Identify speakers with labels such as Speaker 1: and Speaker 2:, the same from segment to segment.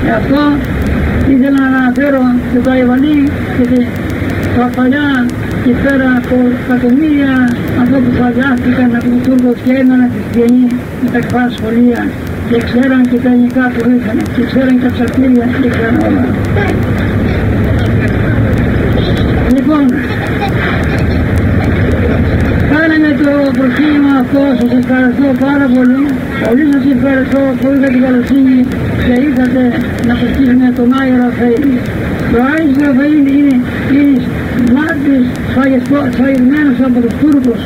Speaker 1: Γι' αυτό ήθελα να αναφέρω και το Αϊβαλή και τα παλιά και πέρα από εκατομμύρια ανθρώπους που αγιάστηκαν από τους Τούρκους και έμεναν χριστιανοί με τα κρυφά σχολεία και ξέραν και τα ελληνικά που ήρθαν και ξέραν και τα ψαρτήρια και ξέραν όλα. Λοιπόν, κάναμε το προσκύνημα αυτό, σας ευχαριστώ πάρα πολύ. Πολύ σας ευχαριστώ που είχατε την καλοσύνη και ήρθατε να προσκύνουμε τον Άγιο Ραφαήλ. Ο Άγιος Ραφαήλ είναι μάρτυρης σφαγισμένος από τους Τούρκους,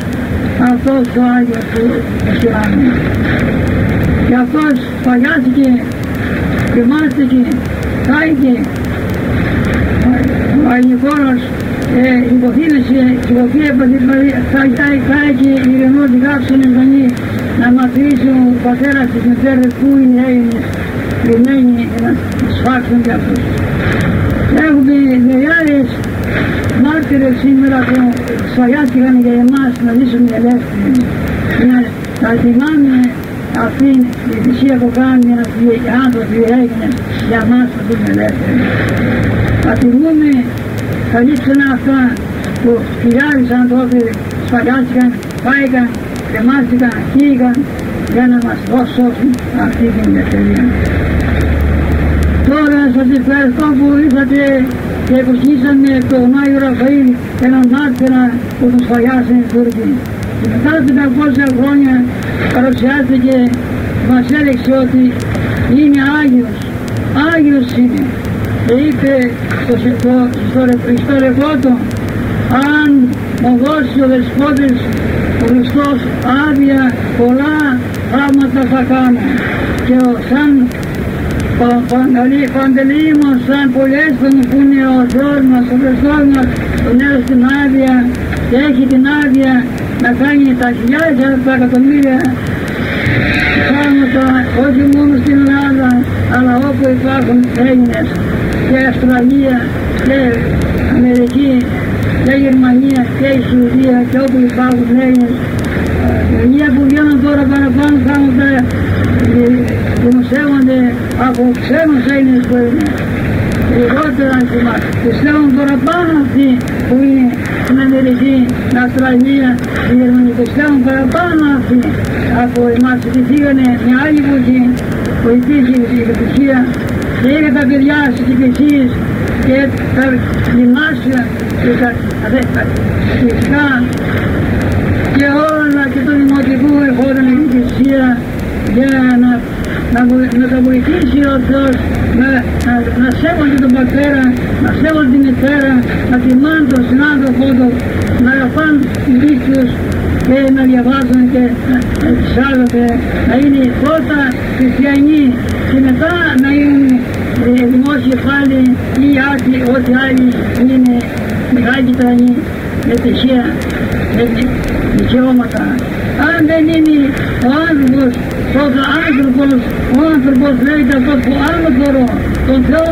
Speaker 1: αυτός ο Άγιος του Ισλάμου. Και αυτός παγιάστηκε, κρεμάστηκε, κάηκε, ο Αγιοφόρος υποθύμησε, κάηκε ηρεμός τη γράψη ζωντανή να μαθήσει ο πατέρας της μητέρας που είναι Έλληνες κρυμμένοι να σφάξουν κι αυτούς. Έχουμε χιλιάδες μάρτυρες σήμερα που σφαγιάστηκαν για εμάς να ζήσουμε ελεύθεροι. Να θυμάμαι αυτήν τη θυσία που κάνουν οι άνθρωποι Έλληνες για εμάς να ζούμε ελεύθεροι. Να θυμούμε καλύψανα αυτά που χιλιάδες άνθρωποι σφαγιάστηκαν, πάηκαν, κρεμάστηκαν, χύγαν για να μας δώσουν αυτή την ελευθερία. Τώρα σας ευχαριστώ που ήρθατε και υποστήσαμε τον Άγιο Ραφαήλ, έναν μάρτυρα που τον σφαγιάσαν οι Τούρκοι. Και μετά από 500 χρόνια παρουσιάστηκε και μας έλεξε ότι είναι Άγιος, Άγιος είναι. Και είπε στο λευκό του, αν μου δώσει ο Δεσπότης ο Χριστός άδεια, πολλά πράγματα θα κάνω. Και σαν Παντελεήμων, σαν πολυέστον που είναι ο Θεός μας, ο Χριστός μας, τον έδωσε την άδεια και έχει την άδεια να κάνει τα χιλιάδες, τα εκατομμύρια πράγματα, όχι μόνο στην Ελλάδα, αλλά όπου υπάρχουν Έλληνες και Αυστραλία και Αμερική και Γερμανία και η Σουηδία και όπου υπάρχουν Έλληνες. Μια που βγαίνουν τώρα παραπάνω πράγματα δημοσιεύονται από ξένους Έλληνες που είναι λιγότερα από εμάς. Πιστεύουν παραπάνω αυτοί που είναι στην Αμερική, στην Αυστραλία, στην Γερμανία. Πιστεύουν παραπάνω αυτοί από εμάς. Γιατί φύγανε μια άλλη που έχει βοηθήσει η Εκκλησία και είχε τα παιδιά στις εκκλησίες και τα γυμνάσια και τα φυσικά και όλα και το δημοτικό ερχόταν η Εκκλησία για να τα βοηθήσει ο Θεός να σέβονται τον πατέρα, να σέβονται τη μητέρα, να τιμάνε τον συνάδελφό του, να φάνε λύσους και να διαβάζουν και να εξάλλονται, να είναι πρώτα χριστιανοί και μετά να είναι δημόσιοι πάλι ή ό,τι άλλοι είναι μεγάλοι τρανοί με τυχαία, με δικαιώματα. Αν δεν είναι ο άνθρωπος, τότε ο άνθρωπος λέγεται αυτό που άλλο μπορώ, τον Θεό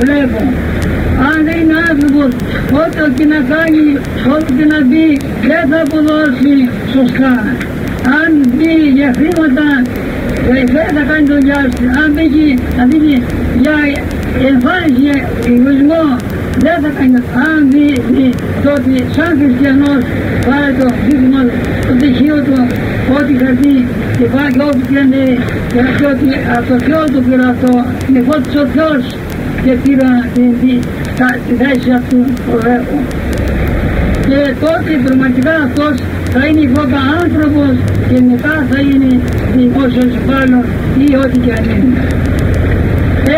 Speaker 1: βλέπω. Αν δεν είναι άνθρωπος, ό,τι και να κάνει, ό,τι και να μπει, δεν θα αποδώσει σωστά. Αν μπει για χρήματα, δεν θα κάνει τον γιάστη. Αν μπει για εμφάνιση, εγωισμό, δεν θα κάνει. Αν μπει τότε σαν χριστιανός, πάρε το δίδυμο, το τυχείο του, ό,τι χαρτί και πάει και ό,τι κλαίνε και ότι από το Θεό του πήρα αυτό, με φώτισε ο Θεός και πήρα τη θέση αυτού του έργου. Και τότε πραγματικά αυτός θα είναι πρώτα άνθρωπος και μετά θα είναι δημόσιος υπάλληλος ή ό,τι και αν είναι.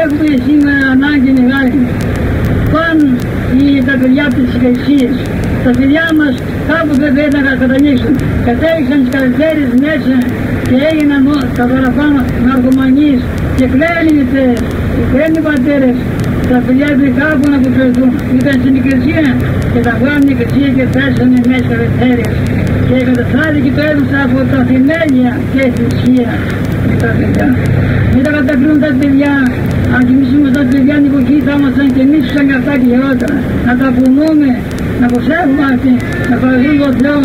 Speaker 1: Έχουμε σήμερα ανάγκη μεγάλη. Πάνε τα παιδιά από τις εκκλησίες. Τα παιδιά μας κάπου δεν θα κατανοήσουν. Κατέληξαν τις καρδέρες μέσα και έγιναν τα παραπάνω ναρκωμανείς και κλαίνουν οι μητέρες, και κλαίνουν οι πατέρες. Τα παιδιά δεν κάπου να αποφερθούν. Ήταν στην εκκλησία και τα βγάλουν η εκκλησία και πέσανε μέσα καρδέρες. Και καταστράφηκε το έδωσα από τα θεμέλια και θυσία με τα παιδιά. Μην τα κατακρίνουν τα παιδιά. Αν και εμείς ήμασταν τα παιδιά νοικοκοί θα ήμασταν και εμείς σαν και αυτά και χειρότερα. Να τα πονούμε, να προσέχουμε αυτοί, να παραδείγουν τον Θεό,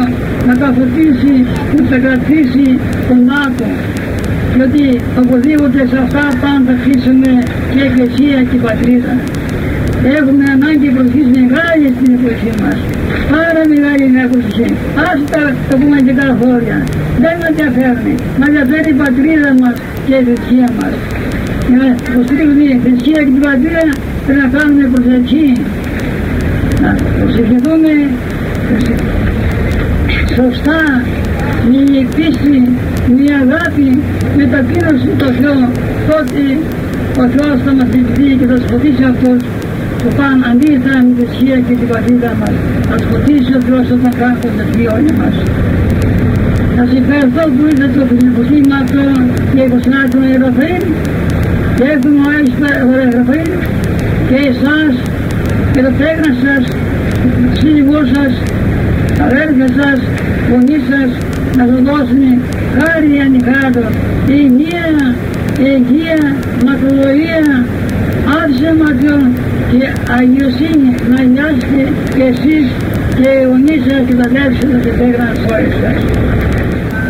Speaker 1: να τα φωτίσει, να τα κρατήσει τον άκο. Γιατί οπωσδήποτε σε αυτά πάντα αρχίσουμε η Εκκλησία και η Πατρίδα. Έχουμε ανάγκη προσοχής μεγάλη στην εποχή μας. Πάρα μεγάλη είναι η προσοχή. Ας τα πούμε και τα χώρια. Δεν μας ενδιαφέρει. Μας ενδιαφέρει η πατρίδα μας και η θρησκεία μας. Για να υποστηρίξουμε η θρησκεία και την πατρίδα πρέπει να κάνουμε προσευχή. Να προσευχηθούμε σωστά, με πίστη, με αγάπη, με ταπείνωση στο Θεό. Τότε ο Θεός θα μας διδεί και θα σκοτήσει αυτούς που πάνε αντίθετα με τη θρησκεία και την πατρίδα μας. Θα σκοτήσει ο Θεός όταν κάνουν τα βιώνια μας. Θα σας ευχαριστώ που ήρθατε από την εποχή με αυτό και υποστηράξουμε τον Ραφαήλ και έχουμε ο Άγιος Ραφαήλ και εσάς και το τέκνα σας, σύζυγό σας, αδέρφια σας, γονείς σας να σας δώσουν χάρη ανοιχάτω, υγεία, μακροδοία, άδεια ματιών και αγιοσύνη να νοιάσετε και εσείς και οι γονείς σας και τα αδέρφια σας και τέκνα σας.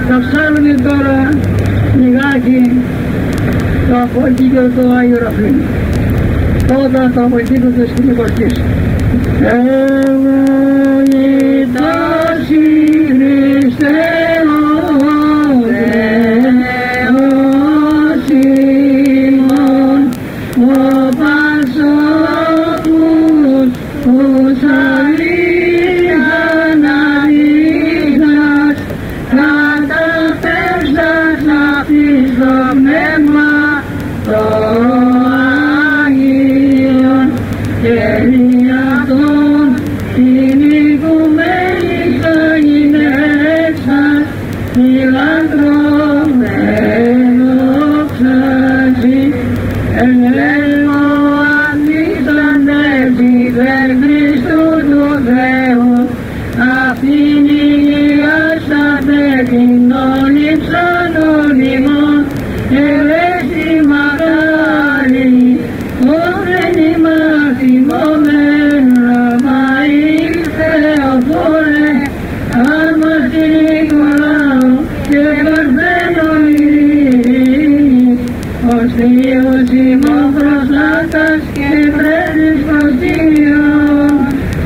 Speaker 1: Θα ψάρουμε τώρα λιγάκι το απολυτικό του Άγιο Ραφαήλ. Πρώτα το απολυτικό του Σκηνικοστής. Ευλογητός η Χριστέ ο Θεός ημών, ο Πασόκους ους αλήθαν αλήθας, καταπέμψας αυτής το πνεύμα το Άγιον και διατών την οικουμένη στα γυναίξας φιλανθρωμένο ξάζει ελέγω αντίσταντες υπέρ Χριστού του Θεού αυτήν υγιάσατε την όλη ψανών ημών ελέγχει μακάρι όδεν ημάς ημώμεν Ραφαήλ Θεοφόρε άρμας την Νικολάου και Παρθένο ειρήνης ως Θείος ημών προστάτας και πρέσβης προς Κύριον,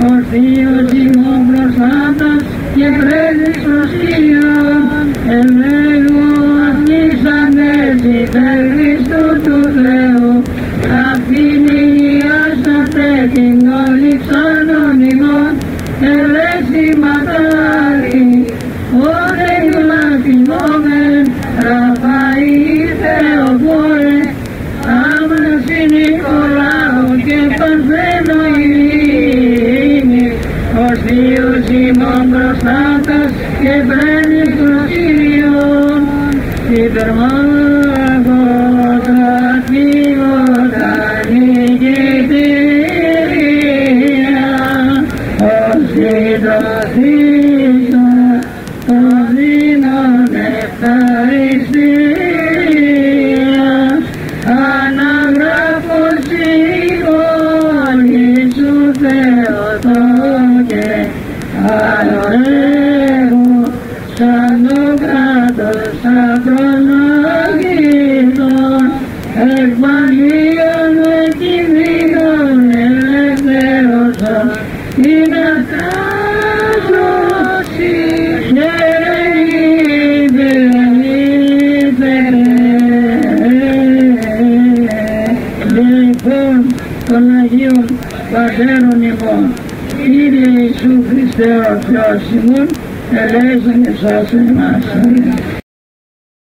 Speaker 1: ως Θείος ημών προστάτας και πρέσβης προς Κύριον, ελέγω αφήσαντες υπέρ Χριστού του Θεού αυτήν υγιάσατε την όλη ψανών ημών ελέγχει μακάρι όδεν ημάς ημώμεν Ραφαήλ Θεοφόρε άρμας την Νικολάου και Παρθένο ειρήνης ως Θείος ημών προστάτας και πρέσβης προς Κύριον υπερμάχος αθλήματα νικητήρια ως συντροφίσα το δίνον ευχαριστίας αναγράφως εικόνη σου Θεοτόκε αλωρεύω σαν το κράτος απρονόγητον εκπαγίων με κινδύνων ελευθέρωσον την αστράζωση λοιπόν των Αγίων Πατέρων ημών Κύριε Ιησού Χριστέ ο Θεός ημών ελέησον εσάς εμάς.